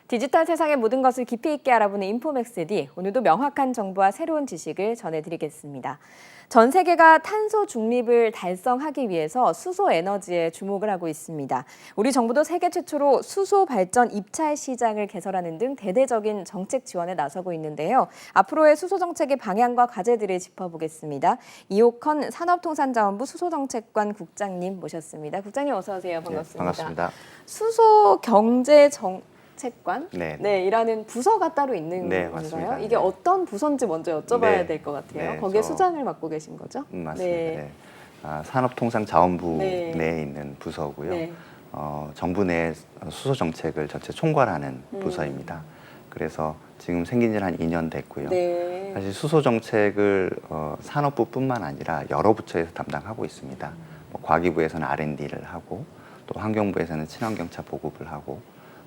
디지털 세상의 모든 것을 깊이 있게 알아보는 인포맥스D, 오늘도 명확한 정보와 새로운 지식을 전해드리겠습니다. 전 세계가 탄소 중립을 달성하기 위해서 수소 에너지에 주목을 하고 있습니다. 우리 정부도 세계 최초로 수소 발전 입찰 시장을 개설하는 등 대대적인 정책 지원에 나서고 있는데요. 앞으로의 수소 정책의 방향과 과제들을 짚어보겠습니다. 이옥헌 산업통상자원부 수소정책관 국장님 모셨습니다. 국장님 어서 오세요. 반갑습니다. 네, 반갑습니다. 수소 경제 채권 네. 이라는 부서가 따로 있는 네, 건가요? 맞습니다. 이게 네. 어떤 부서인지 먼저 여쭤봐야 네. 될 것 같아요. 네, 거기에 수장을 맡고 계신 거죠? 맞습니다. 네. 네. 산업통상자원부 네. 내에 있는 부서고요. 네. 정부 내 수소 정책을 전체 총괄하는 부서입니다. 그래서 지금 생긴 지 한 2년 됐고요. 네. 사실 수소 정책을 산업부뿐만 아니라 여러 부처에서 담당하고 있습니다. 과기부에서는 R&D를 하고, 또 환경부에서는 친환경차 보급을 하고,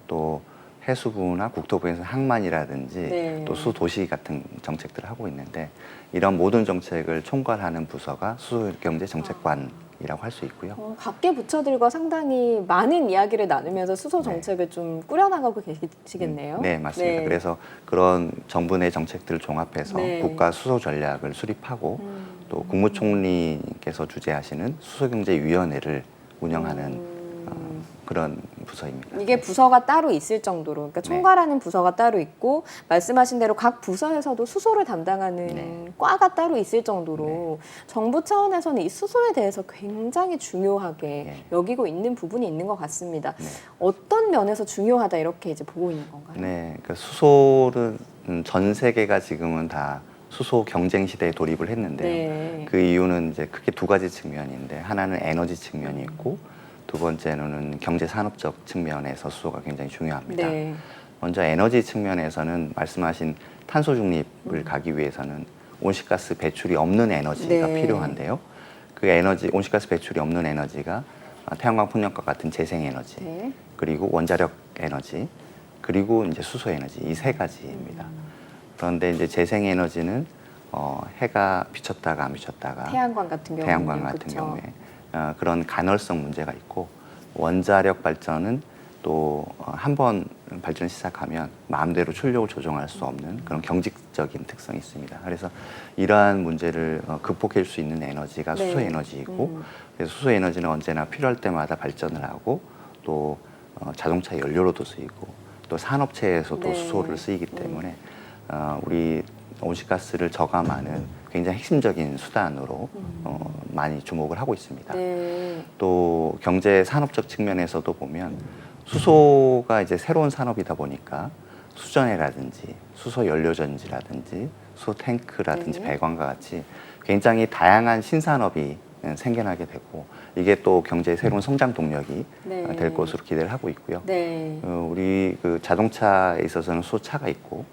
또 해수부나 국토부에서는 항만이라든지 네. 또 수도시 같은 정책들을 하고 있는데, 이런 모든 정책을 총괄하는 부서가 수소경제정책관이라고 할 수 있고요. 각계 부처들과 상당히 많은 이야기를 나누면서 수소 정책을 좀 꾸려나가고 계시겠네요. 네, 맞습니다. 네. 그래서 그런 정부 내 정책들을 종합해서 네. 국가 수소 전략을 수립하고 또 국무총리께서 주재하시는 수소경제위원회를 운영하는 그런 부서입니다. 이게 부서가 따로 있을 정도로, 그러니까 네. 총괄하는 부서가 따로 있고, 말씀하신 대로 각 부서에서도 수소를 담당하는 네. 과가 따로 있을 정도로 정부 차원에서는 이 수소에 대해서 굉장히 중요하게 네. 여기고 있는 부분이 있는 것 같습니다. 네. 어떤 면에서 중요하다 이렇게 이제 보고 있는 건가요? 네, 그러니까 수소는 전 세계가 지금은 다 수소 경쟁 시대에 돌입을 했는데 네. 그 이유는 이제 크게 두 가지 측면인데, 하나는 에너지 측면이 있고 두 번째는 경제 산업적 측면에서 수소가 굉장히 중요합니다. 네. 먼저 에너지 측면에서는 말씀하신 탄소 중립을 가기 위해서는 온실가스 배출이 없는 에너지가 네. 필요한데요. 그 에너지, 온실가스 배출이 없는 에너지가 태양광 풍력과 같은 재생에너지, 네. 그리고 원자력 에너지, 그리고 이제 수소 에너지, 이 세 가지입니다. 그런데 이제 재생에너지는 해가 비쳤다가 안 비쳤다가 태양광 같은 경우는 태양광 같은 그쵸? 경우에 그런 간헐성 문제가 있고, 원자력 발전은 또 한 번 발전 시작하면 마음대로 출력을 조정할 수 없는 그런 경직적인 특성이 있습니다. 그래서 이러한 문제를 극복할 수 있는 에너지가 네. 수소 에너지이고, 그래서 수소 에너지는 언제나 필요할 때마다 발전을 하고, 또 자동차 연료로도 쓰이고, 또 산업체에서도 네. 수소를 쓰이기 때문에 우리 온실가스를 저감하는 굉장히 핵심적인 수단으로 많이 주목을 하고 있습니다. 네. 또 경제 산업적 측면에서도 보면 수소가 이제 새로운 산업이다 보니까 수전해라든지 수소 연료전지라든지 수소 탱크라든지 네. 배관과 같이 굉장히 다양한 신산업이 생겨나게 되고, 이게 또 경제의 새로운 성장 동력이 네. 될 것으로 기대를 하고 있고요. 네. 우리 그 자동차에 있어서는 수소차가 있고,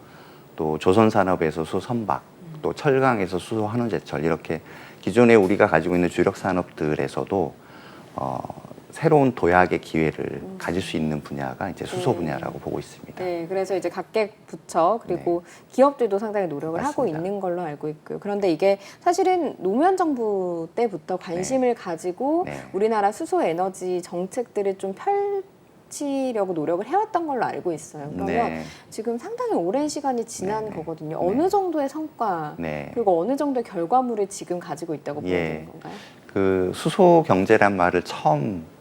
또 조선 산업에서 수소 선박, 또 철강에서 수소 환원제철, 이렇게 기존에 우리가 가지고 있는 주력 산업들에서도 새로운 도약의 기회를 가질 수 있는 분야가 이제 수소 네. 분야라고 보고 있습니다. 네, 그래서 이제 각계 부처 그리고 기업들도 상당히 노력을 하고 맞습니다. 있는 걸로 알고 있고요. 그런데 이게 사실은 노무현 정부 때부터 관심을 가지고 네. 우리나라 수소 에너지 정책들을 좀 펼치려고 노력을 해왔던 걸로 알고 있어요. 그러면 네. 지금 상당히 오랜 시간이 지난 네, 네. 거거든요. 네. 어느 정도의 성과 네. 그리고 어느 정도의 결과물을 지금 가지고 있다고 보여야 예. 되는 건가요? 그 수소 경제란 말을 처음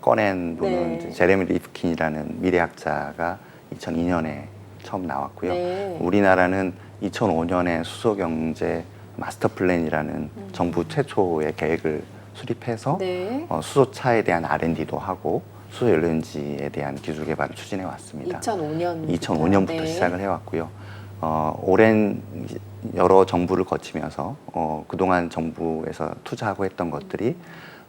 꺼낸 분은 네. 이제 제레미 리프킨이라는 미래학자가 2002년에 처음 나왔고요. 네. 우리나라는 2005년에 수소 경제 마스터 플랜이라는 정부 최초의 계획을 수립해서 네. 수소차에 대한 R&D도 하고 수소 연료전지에 대한 기술 개발을 추진해 왔습니다. 2005년부터 시작을 해왔고요. 오랜 여러 정부를 거치면서 그동안 정부에서 투자하고 했던 것들이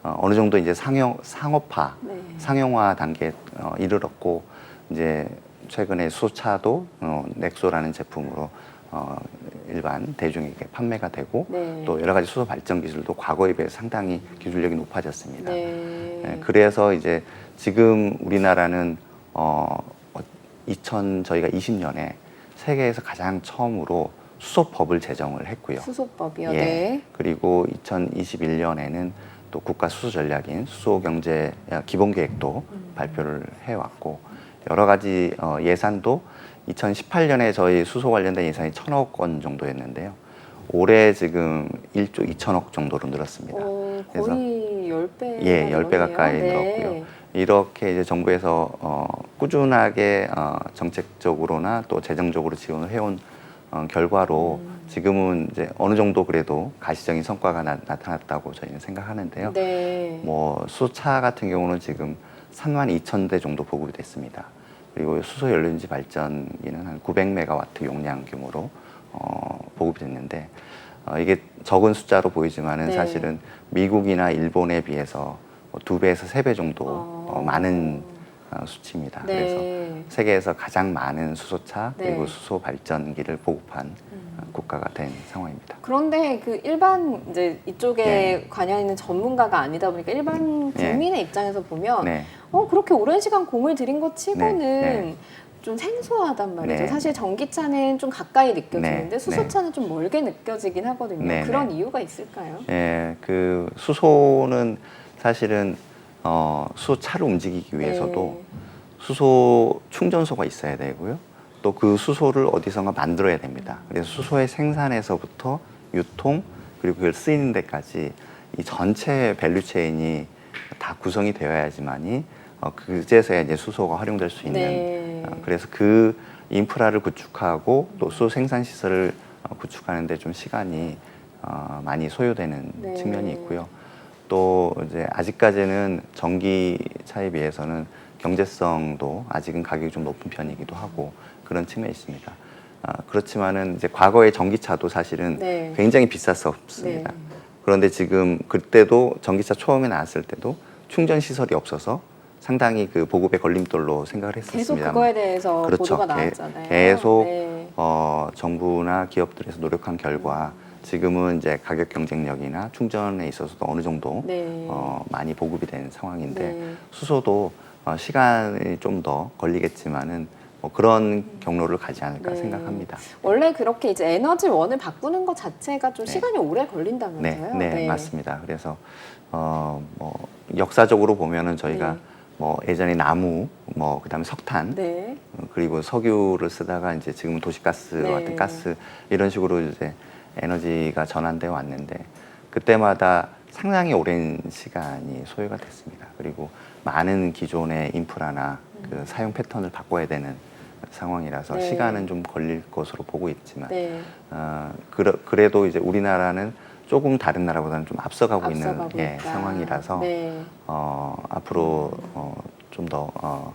어느 정도 이제 상업화, 네. 상용화 단계에 이르렀고, 이제 최근에 수소차도 넥소라는 제품으로 일반 대중에게 판매가 되고, 네. 또 여러 가지 수소 발전 기술도 과거에 비해 상당히 기술력이 높아졌습니다. 네. 네, 그래서 이제 지금 우리나라는 저희가 20년에 세계에서 가장 처음으로 수소법을 제정을 했고요. 수소법이요. 예. 네. 그리고 2021년에는 또 국가 수소 전략인 수소 경제 기본 계획도 발표를 해왔고, 여러 가지 예산도 2018년에 저희 수소 관련된 예산이 1,000억 원 정도였는데요. 올해 지금 1조 2천억 정도로 늘었습니다. 거의 10배. 예, 10배 가까이 늘었고요. 이렇게 이제 정부에서 꾸준하게 정책적으로나 또 재정적으로 지원을 해온 결과로 지금은 이제 어느 정도 그래도 가시적인 성과가 나타났다고 저희는 생각하는데요. 네. 뭐 수소차 같은 경우는 지금 32,000대 정도 보급이 됐습니다. 그리고 수소 연료인지 발전기는 한 900메가와트 용량 규모로 보급이 됐는데 이게 적은 숫자로 보이지만은 네. 사실은 미국이나 일본에 비해서 2배에서 3배 정도 많은 수치입니다. 네. 그래서 세계에서 가장 많은 수소차 네. 그리고 수소 발전기를 보급한 국가가 된 상황입니다. 그런데 그 일반 이제 이쪽에 네. 관여 있는 전문가가 아니다 보니까 일반 국민의 입장에서 보면 네. 그렇게 오랜 시간 공을 들인 것 치고는 네. 좀 생소하단 말이죠. 네. 사실 전기차는 좀 가까이 느껴지는데 네. 수소차는 좀 멀게 느껴지긴 하거든요. 네. 그런 네. 이유가 있을까요? 예, 그 수소는 사실은 수소차를 움직이기 위해서도 네. 수소 충전소가 있어야 되고요. 또 그 수소를 어디선가 만들어야 됩니다. 그래서 수소의 생산에서부터 유통 그리고 그걸 쓰이는 데까지 이 전체 밸류체인이 다 구성이 되어야지만이 그제서야 이제 수소가 활용될 수 있는. 네. 그래서 그 인프라를 구축하고 또 수소 생산 시설을 구축하는데 좀 시간이 많이 소요되는 네. 측면이 있고요. 또 이제 아직까지는 전기차에 비해서는 경제성도 아직은 가격이 좀 높은 편이기도 하고 그런 측면이 있습니다. 그렇지만은 이제 과거의 전기차도 사실은 네. 굉장히 비쌌었습니다. 네. 그런데 지금 그때도 전기차 처음에 나왔을 때도 충전 시설이 없어서 상당히 그 보급의 걸림돌로 생각을 계속 했었습니다. 그거에 대해서 그렇죠. 보도가 나왔잖아요. 계속 네. 정부나 기업들에서 노력한 결과 지금은 이제 가격 경쟁력이나 충전에 있어서도 어느 정도 네. 많이 보급이 된 상황인데 네. 수소도 시간이 좀 더 걸리겠지만은 뭐 그런 경로를 가지 않을까 네. 생각합니다. 원래 그렇게 이제 에너지원을 바꾸는 것 자체가 좀 네. 시간이 오래 네, 걸린다면서요? 네, 맞습니다. 그래서 뭐 역사적으로 보면은 저희가 네. 뭐 예전에 나무, 뭐 그다음에 석탄, 네. 그리고 석유를 쓰다가 이제 지금 도시가스 네. 같은 가스 이런 식으로 이제 에너지가 전환되어 왔는데 그때마다 상당히 오랜 시간이 소요가 됐습니다. 그리고 많은 기존의 인프라나 그 사용 패턴을 바꿔야 되는 상황이라서 네. 시간은 좀 걸릴 것으로 보고 있지만 네. 그래도 이제 우리나라는 조금 다른 나라보다는 좀 앞서가고 있는 앞서가고 있다. 상황이라서 네. 앞으로 좀 더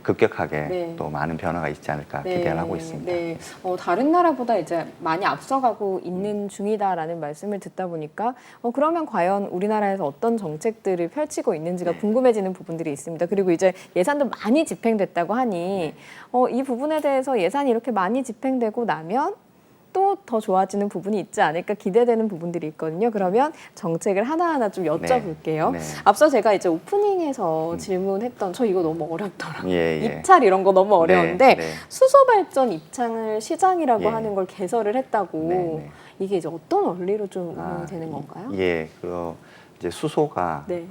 급격하게 네. 또 많은 변화가 있지 않을까 네. 기대를 하고 있습니다. 네. 다른 나라보다 이제 많이 앞서가고 있는 중이다라는 말씀을 듣다 보니까 그러면 과연 우리나라에서 어떤 정책들을 펼치고 있는지가 네. 궁금해지는 부분들이 있습니다. 그리고 이제 예산도 많이 집행됐다고 하니 이 부분에 대해서 예산이 이렇게 많이 집행되고 나면 또 더 좋아지는 부분이 있지 않을까 기대되는 부분들이 있거든요. 그러면 정책을 하나하나 좀 여쭤볼게요. 네. 앞서 제가 이제 오프닝에서 질문했던 저 이거 너무 어렵더라고요. 예, 예. 입찰 이런 거 너무 어려운데 네. 수소 발전 입장을 시장이라고 예. 하는 걸 개설을 했다고 네, 네. 이게 이제 어떤 원리로 좀 운영이 되는 건가요? 예, 이제 수소가 네.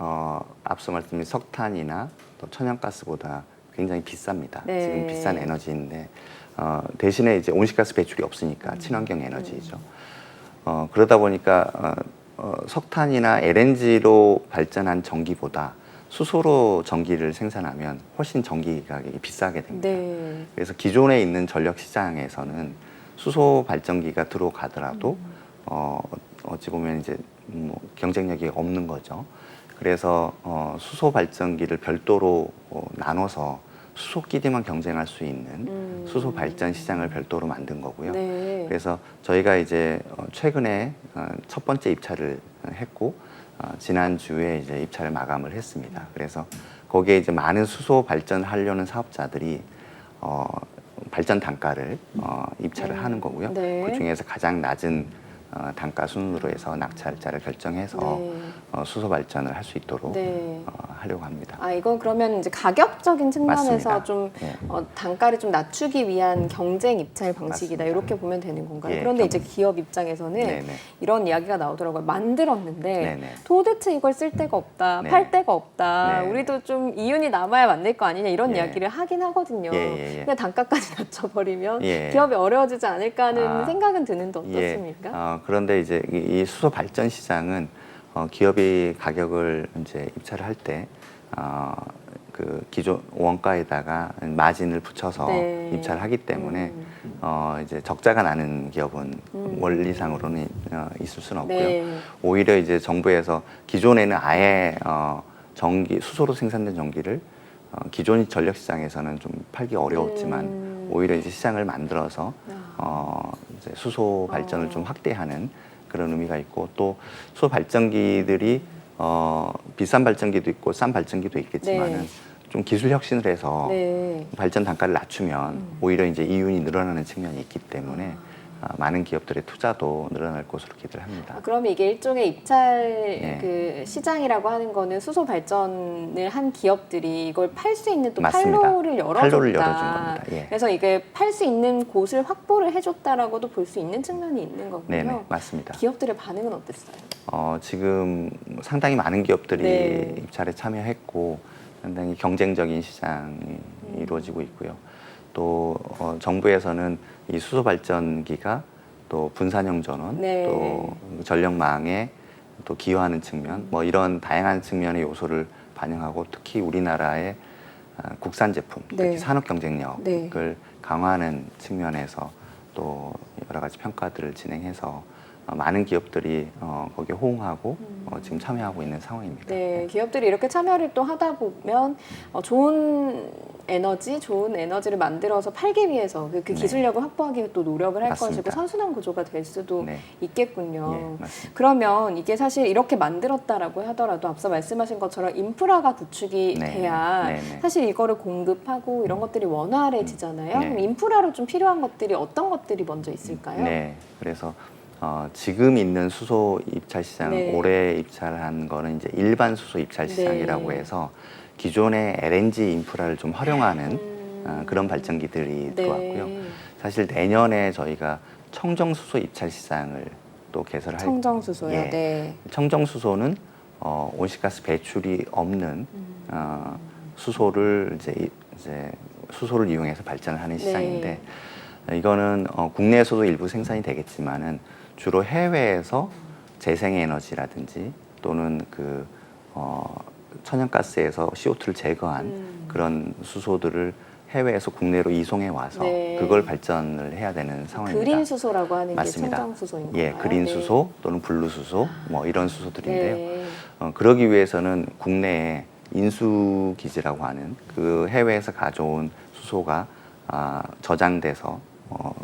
앞서 말씀드린 석탄이나 또 천연가스보다 굉장히 비쌉니다. 네. 지금 비싼 에너지인데 대신에 이제 온실가스 배출이 없으니까 친환경 에너지죠. 그러다 보니까 석탄이나 LNG로 발전한 전기보다 수소로 전기를 생산하면 훨씬 전기 가격이 비싸게 됩니다. 네. 그래서 기존에 있는 전력 시장에서는 수소 발전기가 들어가더라도 어찌 보면 이제 뭐 경쟁력이 없는 거죠. 그래서 수소 발전기를 별도로 나눠서 수소끼리만 경쟁할 수 있는 수소 발전 시장을 별도로 만든 거고요. 네. 그래서 저희가 이제 최근에 첫 번째 입찰을 했고 지난주에 이제 입찰을 마감을 했습니다. 그래서 거기에 이제 많은 수소 발전하려는 사업자들이 발전 단가를 입찰을 하는 거고요. 네. 그 중에서 가장 낮은 단가 순으로 해서 낙찰자를 결정해서 네. 수소 발전을 할 수 있도록 네. 하려고 합니다. 아, 이건 그러면 이제 가격적인 측면에서 맞습니다. 좀 예. 단가를 좀 낮추기 위한 경쟁 입찰 방식이다. 맞습니다. 이렇게 보면 되는 건가요? 예, 그런데 이제 기업 입장에서는 네네. 이런 이야기가 나오더라고요. 만들었는데 네네. 도대체 이걸 쓸 데가 없다, 네. 팔 데가 없다. 네. 우리도 좀 이윤이 남아야 만들 거 아니냐 이런 예. 이야기를 하긴 하거든요. 예. 근데 단가까지 낮춰버리면 예. 기업이 어려워지지 않을까 하는 아, 생각은 드는데 예. 어떻습니까? 그런데 이제 이 수소 발전 시장은 기업이 가격을 이제 입찰을 할 때 그 기존 원가에다가 마진을 붙여서 네. 입찰을 하기 때문에 이제 적자가 나는 기업은 원리상으로는 있을 수는 없고요. 네. 오히려 이제 정부에서 기존에는 아예 수소로 생산된 전기를 기존 전력 시장에서는 좀 팔기 어려웠지만 오히려 이제 시장을 만들어서 이제 수소 발전을 좀 확대하는 그런 의미가 있고, 또 수소 발전기들이 비싼 발전기도 있고 싼 발전기도 있겠지만은 네. 좀 기술 혁신을 해서 네. 발전 단가를 낮추면 오히려 이제 이윤이 늘어나는 측면이 있기 때문에 많은 기업들의 투자도 늘어날 것으로 기대를 합니다. 그러면 이게 일종의 입찰 네. 그 시장이라고 하는 거는 수소 발전을 한 기업들이 이걸 팔 수 있는 또 맞습니다. 판로를 열어줬다. 판로를 열어준 겁니다. 예. 그래서 이게 팔 수 있는 곳을 확보를 해줬다라고도 볼 수 있는 측면이 있는 거군요. 네네, 맞습니다. 기업들의 반응은 어땠어요? 지금 상당히 많은 기업들이 네. 입찰에 참여했고 상당히 경쟁적인 시장이 이루어지고 있고요. 또 정부에서는 이 수소 발전기가 또 분산형 전원, 네. 또 전력망에 또 기여하는 측면, 뭐 이런 다양한 측면의 요소를 반영하고 특히 우리나라의 국산 제품, 네. 특히 산업 경쟁력을 네. 강화하는 측면에서 또 여러 가지 평가들을 진행해서 많은 기업들이 거기에 호응하고 지금 참여하고 있는 상황입니다. 네, 기업들이 이렇게 참여를 또 하다 보면 좋은 에너지를 만들어서 팔기 위해서 그 네. 기술력을 확보하기 위해 또 노력을 할 맞습니다. 것이고 선순환 구조가 될 수도 네. 있겠군요. 예, 맞습니다. 그러면 이게 사실 이렇게 만들었다라고 하더라도 앞서 말씀하신 것처럼 인프라가 구축이 네. 돼야 네, 네. 사실 이거를 공급하고 이런 것들이 원활해지잖아요. 네. 그럼 인프라로 좀 필요한 것들이 어떤 것들이 먼저 있을까요? 네, 그래서 지금 있는 수소 입찰 시장, 네. 올해 입찰한 거는 이제 일반 수소 입찰 시장이라고 네. 해서 기존의 LNG 인프라를 좀 활용하는 그런 발전기들이 네. 들어왔고요. 사실 내년에 저희가 청정 수소 입찰 시장을 또 개설할 청정수소요. 예. 네. 청정 수소는 온실가스 배출이 없는 수소를 이제 수소를 이용해서 발전을 하는 시장인데 이거는 국내에서도 일부 생산이 되겠지만은 주로 해외에서 재생에너지라든지 또는 그 천연가스에서 CO2를 제거한 그런 수소들을 해외에서 국내로 이송해 와서 네. 그걸 발전을 해야 되는 상황입니다. 그린 수소라고 하는 맞습니다. 게 청정수소인 건가요? 예, 그린 네. 수소 또는 블루 수소 뭐 이런 수소들인데요. 네. 그러기 위해서는 국내에 인수 기지라고 하는 그 해외에서 가져온 수소가 저장돼서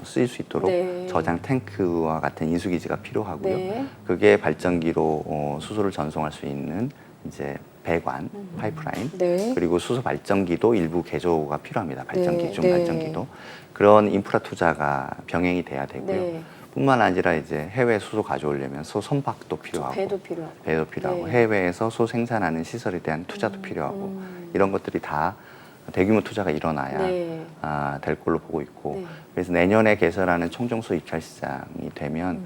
쓰일 수 있도록 네. 저장 탱크와 같은 인수 기지가 필요하고요. 네. 그게 발전기로 수소를 전송할 수 있는 이제 배관, 파이프라인, 네. 그리고 수소 발전기도 일부 개조가 필요합니다. 발전기, 네. 중 발전기도 그런 인프라 투자가 병행이 돼야 되고요. 네. 뿐만 아니라 이제 해외 수소 가져오려면 소 선박도 필요하고 배도 필요하고. 배도 필요하고 네. 해외에서 소 생산하는 시설에 대한 투자도 필요하고 이런 것들이 다 대규모 투자가 일어나야 네. 될 걸로 보고 있고 네. 그래서 내년에 개설하는 청정수 입찰 시장이 되면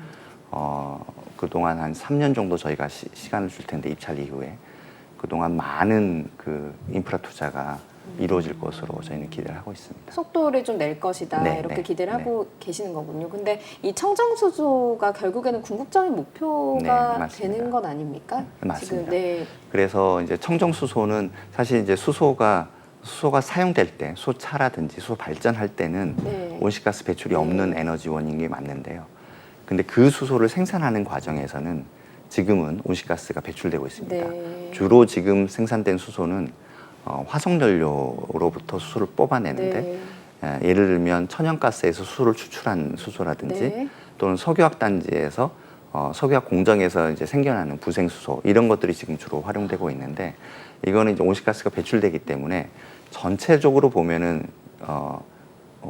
그동안 한 3년 정도 저희가 시간을 줄 텐데 입찰 이후에 그동안 많은 그 인프라 투자가 이루어질 것으로 저희는 기대를 하고 있습니다. 속도를 좀 낼 것이다 네, 이렇게 네, 기대를 네. 하고 계시는 거군요. 근데 이 청정수소가 결국에는 궁극적인 목표가 네, 맞습니다. 되는 건 아닙니까? 맞습니다. 지금 네. 그래서 이제 청정 수소는 사실 이제 수소가 사용될 때 수소차라든지 수소 발전할 때는 네. 온실가스 배출이 없는 에너지원인 게 맞는데요. 근데 그 수소를 생산하는 과정에서는 지금은 온실가스가 배출되고 있습니다. 네. 주로 지금 생산된 수소는 화석연료로부터 수소를 뽑아내는데 네. 예를 들면 천연가스에서 수소를 추출한 수소라든지 네. 또는 석유화단지에서 석유화 공정에서 이제 생겨나는 부생수소 이런 것들이 지금 주로 활용되고 있는데 이거는 이제 온실가스가 배출되기 때문에 전체적으로 보면은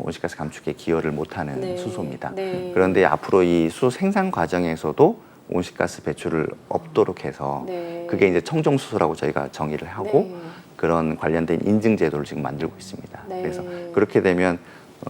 온실가스 감축에 기여를 못하는 네. 수소입니다. 네. 그런데 앞으로 이 수소 생산 과정에서도 온실가스 배출을 없도록 해서 네. 그게 이제 청정수소라고 저희가 정의를 하고 네. 그런 관련된 인증 제도를 지금 만들고 있습니다. 네. 그래서 그렇게 되면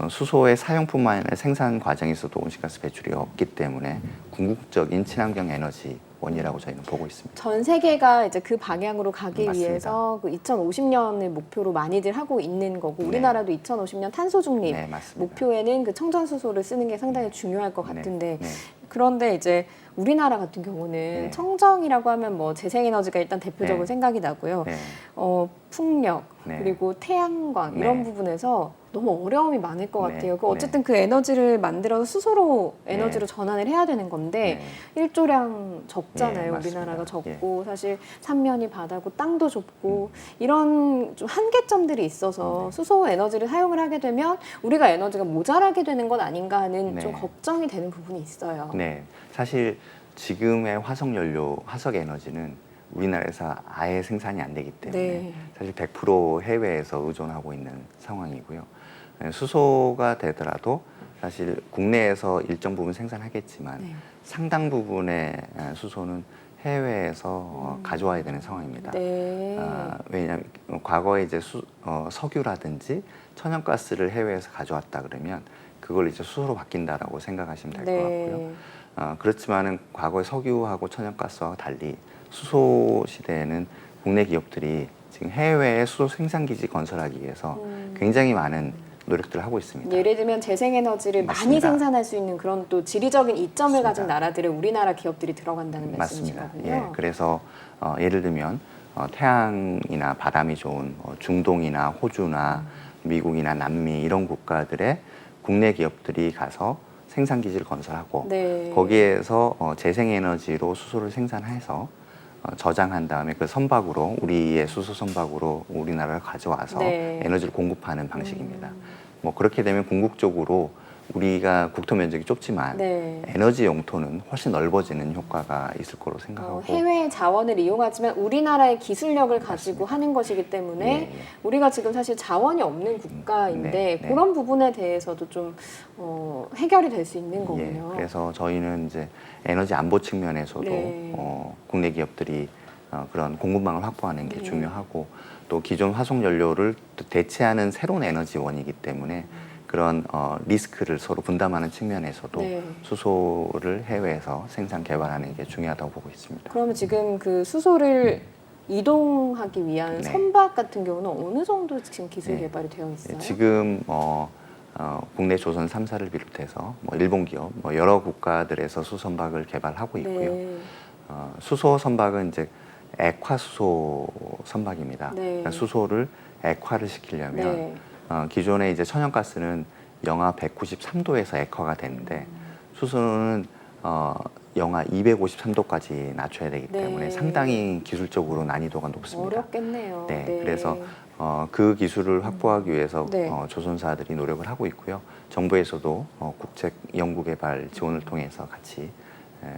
수소의 사용뿐만 아니라 생산 과정에서도 온실가스 배출이 없기 때문에 궁극적인 친환경 에너지원이라고 저희는 보고 있습니다. 전 세계가 이제 그 방향으로 가기 맞습니다. 위해서 그 2050년을 목표로 많이들 하고 있는 거고 네. 우리나라도 2050년 탄소 중립 네, 맞습니다. 목표에는 그 청정수소를 쓰는 게 상당히 중요할 것 같은데 네. 그런데 이제 우리나라 같은 경우는 네. 청정이라고 하면 뭐 재생에너지가 일단 대표적으로 네. 생각이 나고요. 네. 풍력 네. 그리고 태양광 네. 이런 부분에서 너무 어려움이 많을 것 네. 같아요. 그 어쨌든 그 에너지를 만들어서 수소로 에너지로 전환을 해야 되는 건데 네. 일조량 적잖아요. 네, 맞습니다. 우리나라가 적고 사실 삼면이 바다고 땅도 좁고 이런 좀 한계점들이 있어서 수소 에너지를 사용을 하게 되면 우리가 에너지가 모자라게 되는 건 아닌가 하는 네. 좀 걱정이 되는 부분이 있어요. 네, 사실 지금의 화석연료, 화석 에너지는 우리나라에서 아예 생산이 안 되기 때문에 네. 사실 100% 해외에서 의존하고 있는 상황이고요. 수소가 되더라도 사실 국내에서 일정 부분 생산하겠지만 네. 상당 부분의 수소는 해외에서 가져와야 되는 상황입니다. 네. 왜냐하면 과거에 이제 석유라든지 천연가스를 해외에서 가져왔다 그러면 그걸 이제 수소로 바뀐다라고 생각하시면 될 것 같고요. 그렇지만은 과거의 석유하고 천연가스와 달리 수소 시대에는 국내 기업들이 지금 해외에 수소 생산기지 건설하기 위해서 굉장히 많은 노력들을 하고 있습니다. 예를 들면 재생에너지를 많이 맞습니다. 생산할 수 있는 그런 또 지리적인 이점을 맞습니다. 가진 나라들의 우리나라 기업들이 들어간다는 맞습니다. 말씀이시거든요. 예, 그래서 예를 들면 태양이나 바람이 좋은 중동이나 호주나 미국이나 남미 이런 국가들의 국내 기업들이 가서 생산 기지를 건설하고 네. 거기에서 재생에너지로 수소를 생산해서 저장한 다음에 그 선박으로 우리의 수소 선박으로 우리나라를 가져와서 네. 에너지를 공급하는 방식입니다. 뭐 그렇게 되면 궁극적으로 우리가 국토 면적이 좁지만 네. 에너지 용토는 훨씬 넓어지는 효과가 있을 거로 생각하고 해외 자원을 이용하지만 우리나라의 기술력을 가지고 하는 것이기 때문에 예, 예. 우리가 지금 사실 자원이 없는 국가인데 네, 네. 그런 부분에 대해서도 좀 해결이 될 수 있는 예, 거군요. 그래서 저희는 이제 에너지 안보 측면에서도 네. 국내 기업들이 그런 공급망을 확보하는 게 네. 중요하고 또 기존 화석 연료를 또 대체하는 새로운 에너지원이기 때문에 그런 리스크를 서로 분담하는 측면에서도 네. 수소를 해외에서 생산 개발하는 게 중요하다고 보고 있습니다. 그러면 지금 그 수소를 이동하기 위한 네. 선박 같은 경우는 어느 정도 지금 기술 네. 개발이 되어 있어요? 지금 국내 조선 3사를 비롯해서 일본 기업 여러 국가들에서 수선박을 개발하고 있고요. 네. 수소 선박은 이제 액화 수소 선박입니다. 네. 그러니까 수소를 액화를 시키려면 네. 기존에 이제 천연가스는 영하 193도에서 액화가 되는데 수소는 영하 253도까지 낮춰야 되기 때문에 네. 상당히 기술적으로 난이도가 높습니다. 어렵겠네요. 네, 그래서 그 기술을 확보하기 위해서 네. 조선사들이 노력을 하고 있고요. 정부에서도 국책 연구개발 지원을 통해서 같이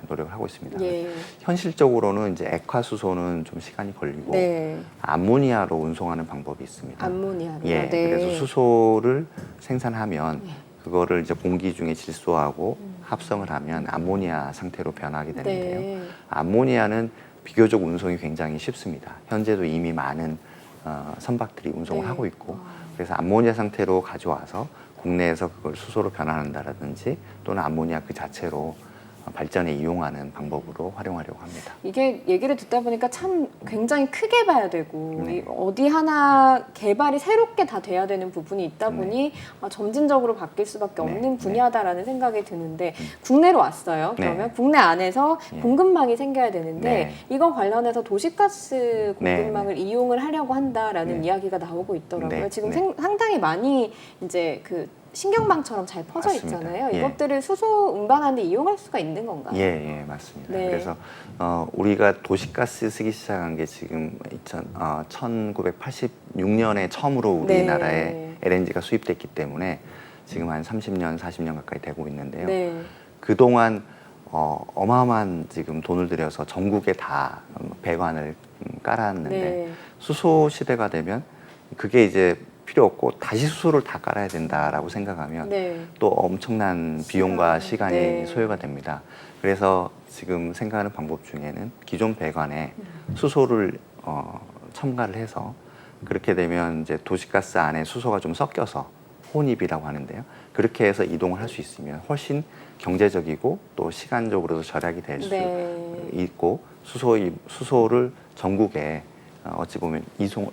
노력을 하고 있습니다. 예. 현실적으로는 이제 액화 수소는 좀 시간이 걸리고 네. 암모니아로 운송하는 방법이 있습니다. 암모니아로. 예, 네. 그래서 수소를 생산하면 그거를 이제 공기 중에 질소하고 합성을 하면 암모니아 상태로 변하게 되는데요. 네. 암모니아는 비교적 운송이 굉장히 쉽습니다. 현재도 이미 많은 선박들이 운송을 네. 하고 있고 그래서 암모니아 상태로 가져와서 국내에서 그걸 수소로 변환한다든지 또는 암모니아 그 자체로 발전에 이용하는 방법으로 활용하려고 합니다. 이게 얘기를 듣다 보니까 참 굉장히 크게 봐야 되고 네. 이 어디 하나 개발이 새롭게 다 돼야 되는 부분이 있다 보니 점진적으로 바뀔 수밖에 네. 없는 분야다라는 생각이 드는데 국내로 왔어요. 네. 그러면 국내 안에서 예. 공급망이 생겨야 되는데 네. 이거 관련해서 도시가스 네. 공급망을 이용을 하려고 한다라는 네. 이야기가 나오고 있더라고요. 네. 지금 네. 상당히 많이 이제 그 신경망처럼 잘 퍼져 맞습니다. 있잖아요. 예. 이것들을 수소 운반하는데 이용할 수가 있는 건가요? 예, 맞습니다. 네. 그래서 우리가 도시가스 쓰기 시작한 게 지금 1986년에 처음으로 우리나라에 네. LNG가 수입됐기 때문에 지금 한 30년, 40년 가까이 되고 있는데요. 네. 그동안 어마어마한 지금 돈을 들여서 전국에 다 배관을 깔았는데 네. 수소 시대가 되면 그게 이제 필요 없고 다시 수소를 다 깔아야 된다라고 생각하면 네. 또 엄청난 비용과 시간이 네. 소요가 됩니다. 그래서 지금 생각하는 방법 중에는 기존 배관에 수소를 첨가를 해서 그렇게 되면 이제 도시가스 안에 수소가 좀 섞여서 혼입이라고 하는데요. 그렇게 해서 이동을 할 수 있으면 훨씬 경제적이고 또 시간적으로도 절약이 될 수 네. 있고 수소를 전국에 어찌 보면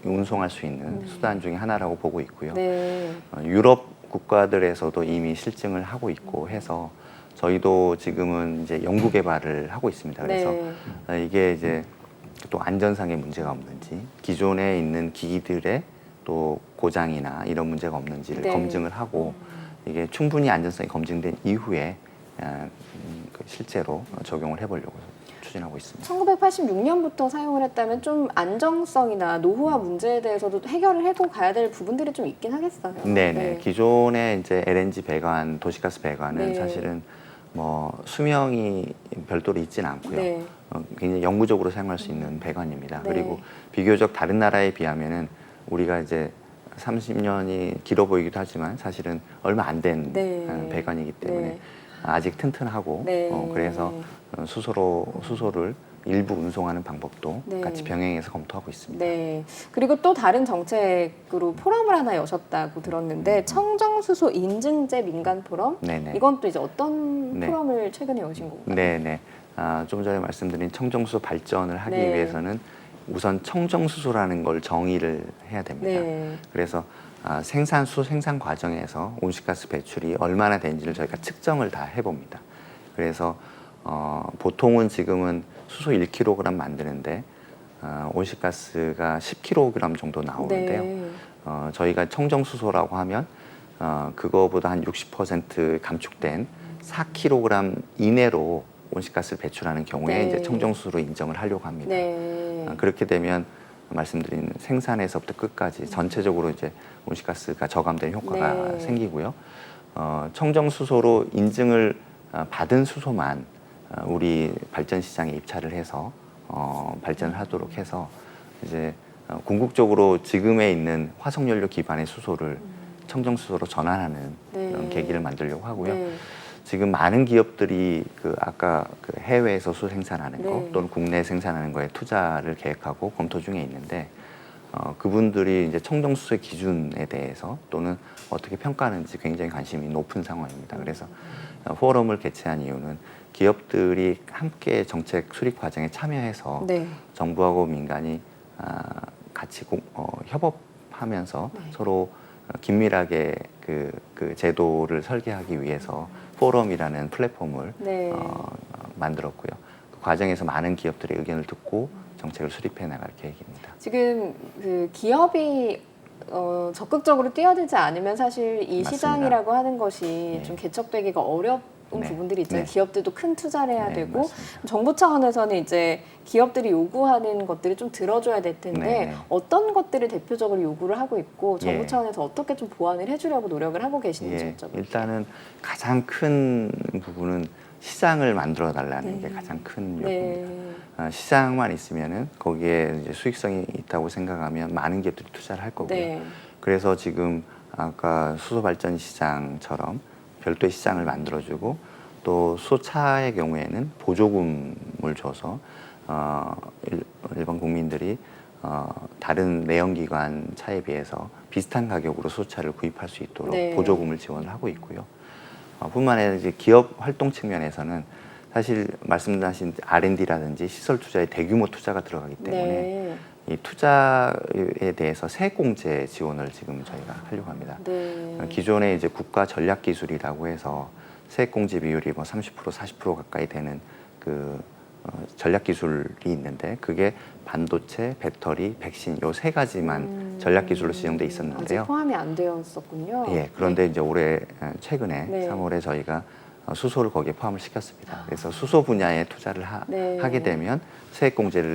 운송할 수 있는 수단 중에 하나라고 보고 있고요. 네. 유럽 국가들에서도 이미 실증을 하고 있고 해서 저희도 지금은 이제 연구 개발을 하고 있습니다. 그래서 네. 이게 이제 또 안전상의 문제가 없는지 기존에 있는 기기들의 또 고장이나 이런 문제가 없는지를 네. 검증을 하고 이게 충분히 안전성이 검증된 이후에 실제로 적용을 해보려고 추진하고 있습니다. 1986년부터 사용을 했다면 좀 안정성이나 노후화 문제에 대해서도 해결을 해고 가야 될 부분들이 좀 있긴 하겠어요. 네네. 네. 기존의 이제 LNG 배관, 도시가스 배관은 네. 사실은 뭐 수명이 별도로 있지는 않고요. 네. 굉장히 영구적으로 사용할 수 있는 배관입니다. 네. 그리고 비교적 다른 나라에 비하면은 우리가 이제 30년이 길어 보이기도 하지만 사실은 얼마 안 된 네. 배관이기 때문에 네. 아직 튼튼하고 네. 그래서 수소를 일부 운송하는 방법도 네. 같이 병행해서 검토하고 있습니다. 네. 그리고 또 다른 정책으로 포럼을 하나 여셨다고 들었는데 청정수소 인증제 민간 포럼? 네네. 이건 또 이제 어떤 네. 포럼을 최근에 여신 건가요? 네네. 좀 전에 말씀드린 청정수소 발전을 하기 네. 위해서는 우선 청정수소라는 걸 정의를 해야 됩니다. 네. 그래서 생산수 생산 과정에서 온실가스 배출이 얼마나 되는지를 저희가 측정을 다 해봅니다. 그래서 보통은 지금은 수소 1kg 만드는데 온실가스가 10kg 정도 나오는데요. 네. 저희가 청정수소라고 하면 그거보다 한 60% 감축된 4kg 이내로 온실가스를 배출하는 경우에 네. 이제 청정수소로 인정을 하려고 합니다. 네. 그렇게 되면 말씀드린 생산에서부터 끝까지 전체적으로 이제 온실가스가 저감되는 효과가 네. 생기고요. 청정수소로 인증을 받은 수소만 우리 발전 시장에 입찰을 해서 발전을 하도록 해서 이제 궁극적으로 지금에 있는 화석연료 기반의 수소를 청정수소로 전환하는 네. 그런 계기를 만들려고 하고요. 네. 지금 많은 기업들이 아까 해외에서 수소 생산하는 거 네. 또는 국내에 생산하는 거에 투자를 계획하고 검토 중에 있는데 그분들이 이제 청정수소의 기준에 대해서 또는 어떻게 평가하는지 굉장히 관심이 높은 상황입니다. 그래서 포럼을 개최한 이유는 기업들이 함께 정책 수립 과정에 참여해서 네. 정부하고 민간이 같이 협업하면서 네. 서로 긴밀하게 그 제도를 설계하기 위해서 포럼이라는 플랫폼을 네. 만들었고요. 그 과정에서 많은 기업들의 의견을 듣고 정책을 수립해 나갈 계획입니다. 지금 그 기업이 적극적으로 뛰어들지 않으면 사실 이 맞습니다. 시장이라고 하는 것이 네. 좀 개척되기가 어려운 네. 부분들이 있잖아요. 네. 기업들도 큰 투자를 해야 네, 되고 맞습니다. 정부 차원에서는 이제 기업들이 요구하는 것들이 좀 들어줘야 될 텐데 네, 네. 어떤 것들을 대표적으로 요구를 하고 있고 정부 예. 차원에서 어떻게 좀 보완을 해주려고 노력을 하고 계시는지 예, 여쭤볼게요. 일단은 가장 큰 부분은 시장을 만들어 달라는 게 가장 큰 요구입니다. 네. 시장만 있으면은 거기에 이제 수익성이 있다고 생각하면 많은 기업들이 투자를 할 거고요. 네. 그래서 지금 아까 수소 발전 시장처럼 별도의 시장을 만들어주고 또 수소차의 경우에는 보조금을 줘서 일반 국민들이 다른 내연기관 차에 비해서 비슷한 가격으로 수소차를 구입할 수 있도록 네. 보조금을 지원을 하고 있고요. 뿐만 아니라 이제 기업 활동 측면에서는 사실 말씀하신 R&D라든지 시설 투자에 대규모 투자가 들어가기 때문에 네. 이 투자에 대해서 세액공제 지원을 지금 저희가 하려고 합니다. 네. 기존에 이제 국가 전략 기술이라고 해서 세액공제 비율이 뭐 30% 40% 가까이 되는 전략 기술이 있는데 그게 반도체, 배터리, 백신 요 세 가지만 전략 기술로 지정돼 있었는데요. 아직 포함이 안 되었었군요. 예, 그런데 이제 최근에 네. 3월에 저희가 수소를 거기에 포함을 시켰습니다. 그래서 수소 분야에 투자를 네. 하게 되면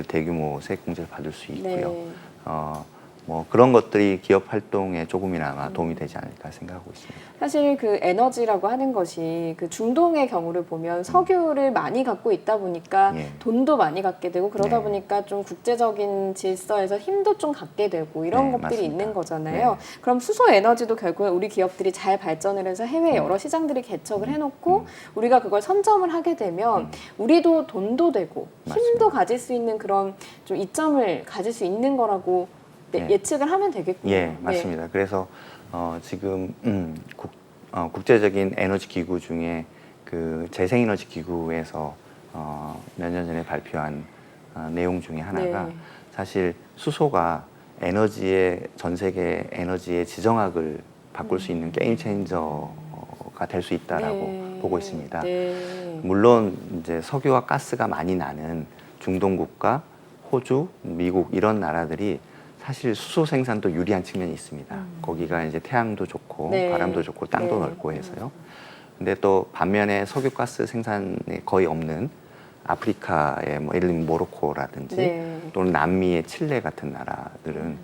대규모 세액공제를 받을 수 있고요. 네. 뭐 그런 것들이 기업 활동에 조금이나마 도움이 되지 않을까 생각하고 있습니다. 사실 그 에너지라고 하는 것이 그 중동의 경우를 보면 석유를 많이 갖고 있다 보니까 예. 돈도 많이 갖게 되고 그러다 네. 보니까 좀 국제적인 질서에서 힘도 좀 갖게 되고 이런 네, 것들이 맞습니다. 있는 거잖아요. 네. 그럼 수소 에너지도 결국에 우리 기업들이 잘 발전을 해서 해외 여러 시장들이 개척을 해놓고 우리가 그걸 선점을 하게 되면 우리도 돈도 되고 힘도 맞습니다. 가질 수 있는 그런 좀 이점을 가질 수 있는 거라고 네. 예측을 하면 되겠군요. 예, 맞습니다. 그래서 지금 국제적인 에너지 기구 중에 그 재생에너지 기구에서 몇 년 전에 발표한 내용 중에 하나가 네. 사실 수소가 에너지의 전 세계 에너지의 지정학을 바꿀 수 있는 게임 체인저가 될 수 있다라고 네. 보고 있습니다. 네. 물론 이제 석유와 가스가 많이 나는 중동 국가, 호주, 미국 이런 나라들이 사실 수소 생산도 유리한 측면이 있습니다. 거기가 이제 태양도 좋고 네. 바람도 좋고 땅도 네. 넓고 해서요. 근데 또 반면에 석유가스 생산이 거의 없는 아프리카의 뭐 예를 들면 모로코라든지 네. 또는 남미의 칠레 같은 나라들은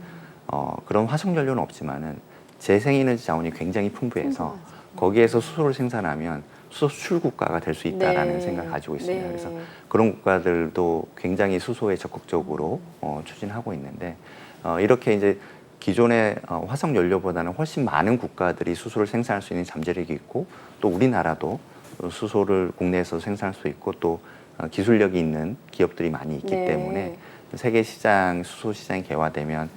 그런 화석연료는 없지만은 재생에너지 자원이 굉장히 풍부해서 풍부하죠. 거기에서 수소를 생산하면 수소 수출 국가가 될 수 있다라는 네. 생각을 가지고 있습니다. 네. 그래서 그런 국가들도 굉장히 수소에 적극적으로 추진하고 있는데 이렇게 이제 기존의 화석 연료보다는 훨씬 많은 국가들이 수소를 생산할 수 있는 잠재력이 있고 또 우리나라도 수소를 국내에서 생산할 수 있고 또 기술력이 있는 기업들이 많이 있기 네. 때문에 세계 시장 수소 시장이 개화되면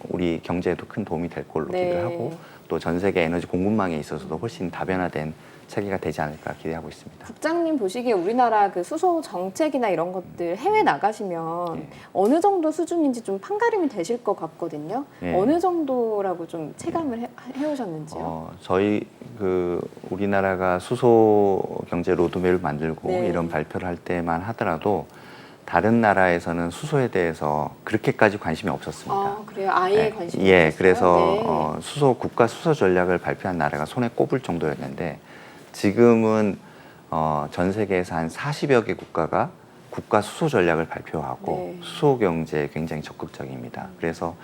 우리 경제에도 큰 도움이 될 걸로 네. 기대를 하고 또 전 세계 에너지 공급망에 있어서도 훨씬 다변화된 체계가 되지 않을까 기대하고 있습니다. 국장님 보시기에 우리나라 그 수소 정책이나 이런 것들 해외 나가시면 예. 어느 정도 수준인지 좀 판가름이 되실 것 같거든요. 예. 어느 정도라고 좀 체감을 해오셨는지요? 저희 우리나라가 수소 경제 로드맵을 만들고 네. 이런 발표를 할 때만 하더라도 다른 나라에서는 수소에 대해서 그렇게까지 관심이 없었습니다. 아, 그래요? 아예 관심이 예, 없었어요? 그래서 네. 국가 수소 전략을 발표한 나라가 손에 꼽을 정도였는데 지금은 전 세계에서 한 40여 개 국가가 국가 수소 전략을 발표하고 네. 수소 경제에 굉장히 적극적입니다. 그래서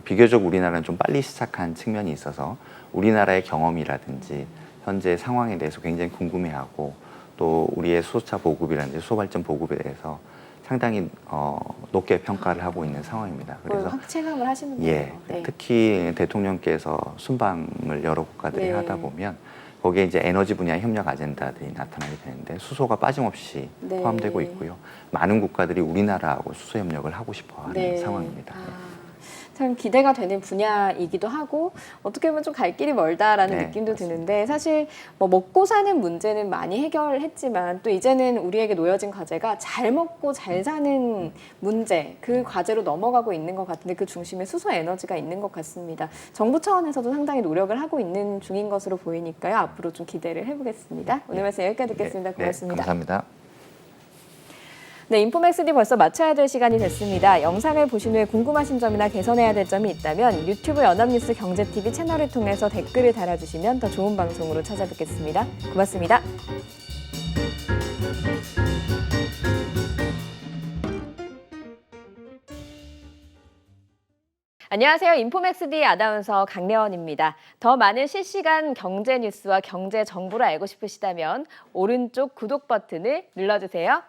비교적 우리나라는 좀 빨리 시작한 측면이 있어서 우리나라의 경험이라든지 현재 상황에 대해서 굉장히 궁금해하고 또 우리의 수소차 보급이라든지 수소 발전 보급에 대해서 상당히 높게 평가를 하고 있는 상황입니다. 그래서 확 체감을 하시는군요. 예, 네. 특히 대통령께서 순방을 여러 국가들이 네. 하다 보면 거기에 이제 에너지 분야 협력 아젠다들이 나타나게 되는데 수소가 빠짐없이 네. 포함되고 있고요. 많은 국가들이 우리나라하고 수소 협력을 하고 싶어하는 네. 상황입니다. 참 기대가 되는 분야이기도 하고 어떻게 보면 좀 갈 길이 멀다라는 네, 느낌도 맞습니다. 드는데 사실 뭐 먹고 사는 문제는 많이 해결했지만 또 이제는 우리에게 놓여진 과제가 잘 먹고 잘 사는 문제 그 과제로 넘어가고 있는 것 같은데 그 중심에 수소 에너지가 있는 것 같습니다. 정부 차원에서도 상당히 노력을 하고 있는 중인 것으로 보이니까요. 앞으로 좀 기대를 해보겠습니다. 오늘 말씀 여기까지 듣겠습니다. 고맙습니다. 네, 감사합니다. 네, 인포맥스D 벌써 마쳐야 될 시간이 됐습니다. 영상을 보신 후에 궁금하신 점이나 개선해야 될 점이 있다면 유튜브 연합뉴스 경제TV 채널을 통해서 댓글을 달아주시면 더 좋은 방송으로 찾아뵙겠습니다. 고맙습니다. 안녕하세요. 인포맥스D 아나운서 강래원입니다. 더 많은 실시간 경제 뉴스와 경제 정보를 알고 싶으시다면 오른쪽 구독 버튼을 눌러주세요.